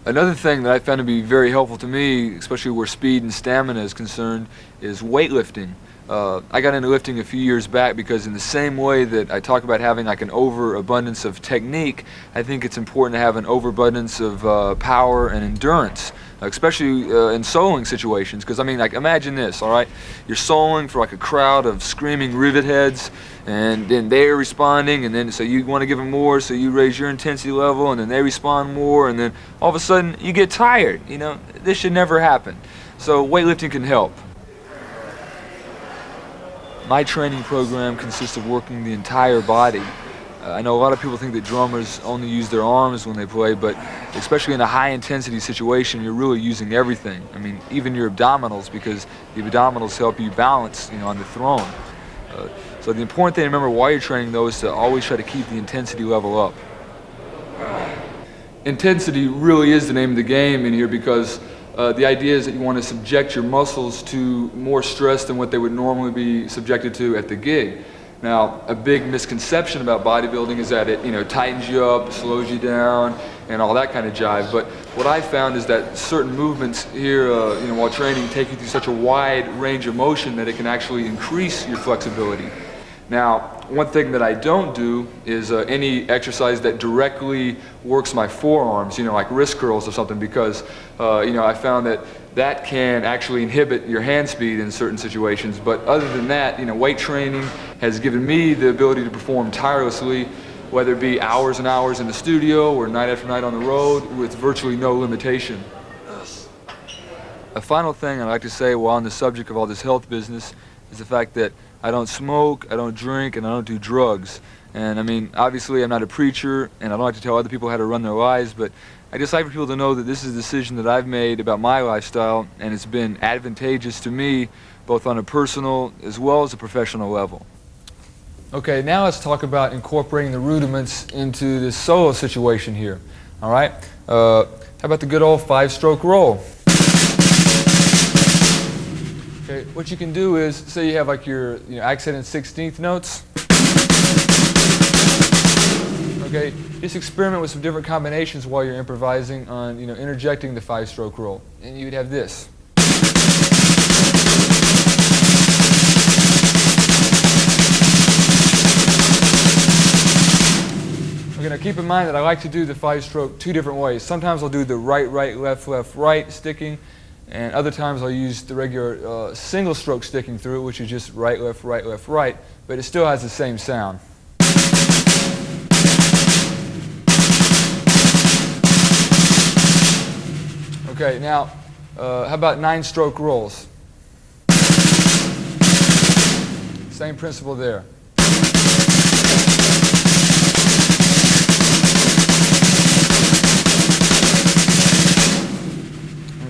Another thing that I found to be very helpful to me, especially where speed and stamina is concerned, is weightlifting. I got into lifting a few years back because in the same way that I talk about having like an overabundance of technique, I think it's important to have an overabundance of power and endurance, especially in soloing situations. Because I mean, like, imagine this, all right? You're soloing for like a crowd of screaming rivet heads, and then they're responding, and then so you want to give them more, so you raise your intensity level, and then they respond more, and then all of a sudden you get tired. You know, this should never happen. So weightlifting can help. My training program consists of working the entire body. I know a lot of people think that drummers only use their arms when they play, but especially in a high-intensity situation, you're really using everything. I mean, even your abdominals, because the abdominals help you balance, you know, on the throne. So the important thing to remember while you're training, though, is to always try to keep the intensity level up. Intensity really is the name of the game in here, because the idea is that you want to subject your muscles to more stress than what they would normally be subjected to at the gig. Now, a big misconception about bodybuilding is that it, you know, tightens you up, slows you down, and all that kind of jive. But what I found is that certain movements here, you know, while training, take you through such a wide range of motion that it can actually increase your flexibility. Now, one thing that I don't do is any exercise that directly works my forearms, you know, like wrist curls or something, because, you know, I found that that can actually inhibit your hand speed in certain situations. But other than that, you know, weight training has given me the ability to perform tirelessly, whether it be hours and hours in the studio or night after night on the road, with virtually no limitation. A final thing I'd like to say while on the subject of all this health business is the fact that I don't smoke, I don't drink, and I don't do drugs. And I mean, obviously I'm not a preacher, and I don't like to tell other people how to run their lives, but I just like for people to know that this is a decision that I've made about my lifestyle, and it's been advantageous to me, both on a personal as well as a professional level. Okay, now let's talk about incorporating the rudiments into this solo situation here. All right? How about the good old 5-stroke roll? Okay, what you can do is, say you have like your accent and 16th notes. Okay, just experiment with some different combinations while you're improvising on, interjecting the 5-stroke roll. And you'd have this. Okay, now keep in mind that I like to do the 5-stroke 2 different ways. Sometimes I'll do the right, right, left, left, right sticking. And other times I'll use the regular single stroke sticking through it, which is just right, left, right, left, right, but it still has the same sound. Okay, now how about 9-stroke rolls? Same principle there.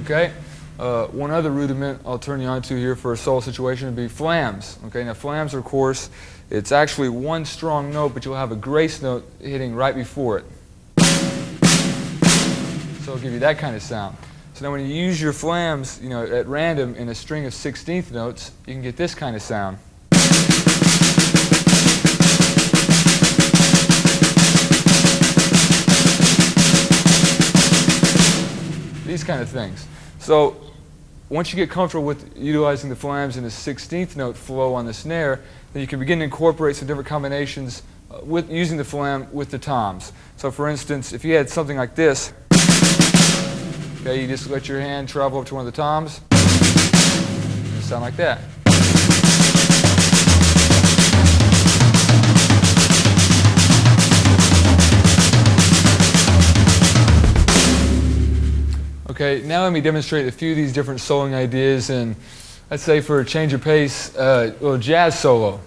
Okay. One other rudiment I'll turn you on to here for a solo situation would be flams. Okay, now flams are, of course, it's actually one strong note, but you'll have a grace note hitting right before it. So it'll give you that kind of sound. So now when you use your flams, at random in a string of 16th notes, you can get this kind of sound. These kind of things. So once you get comfortable with utilizing the flams in a 16th note flow on the snare, then you can begin to incorporate some different combinations with using the flam with the toms. So for instance, if you had something like this, okay, you just let your hand travel up to one of the toms, and it'll sound like that. Okay, now let me demonstrate a few of these different soloing ideas, and let's say for a change of pace, a little jazz solo.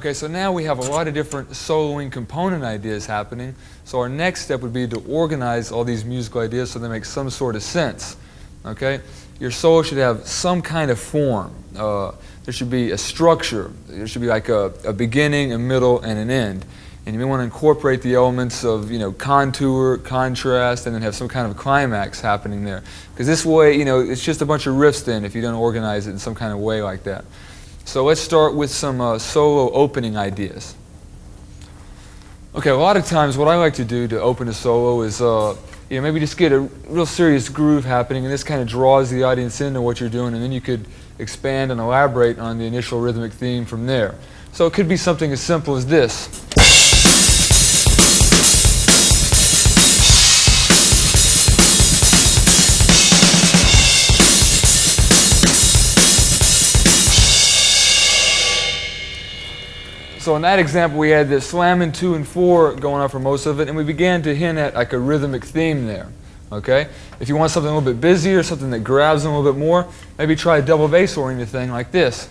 Okay, so now we have a lot of different soloing component ideas happening. So our next step would be to organize all these musical ideas so they make some sort of sense. Okay, your solo should have some kind of form. There should be a structure. There should be like a beginning, a middle, and an end. And you may want to incorporate the elements of, contour, contrast, and then have some kind of climax happening there. Because this way, it's just a bunch of riffs then if you don't organize it in some kind of way like that. So let's start with some solo opening ideas. Okay, a lot of times what I like to do to open a solo is maybe just get a real serious groove happening, and this kind of draws the audience into what you're doing, and then you could expand and elaborate on the initial rhythmic theme from there. So it could be something as simple as this. So in that example, we had the slamming 2 and 4 going on for most of it, and we began to hint at like a rhythmic theme there. Okay? If you want something a little bit busier, something that grabs them a little bit more, maybe try a double bass oriented thing like this.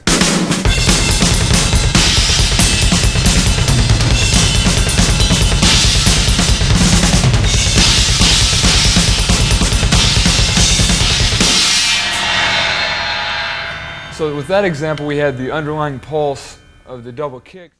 So with that example, we had the underlying pulse of the double kick.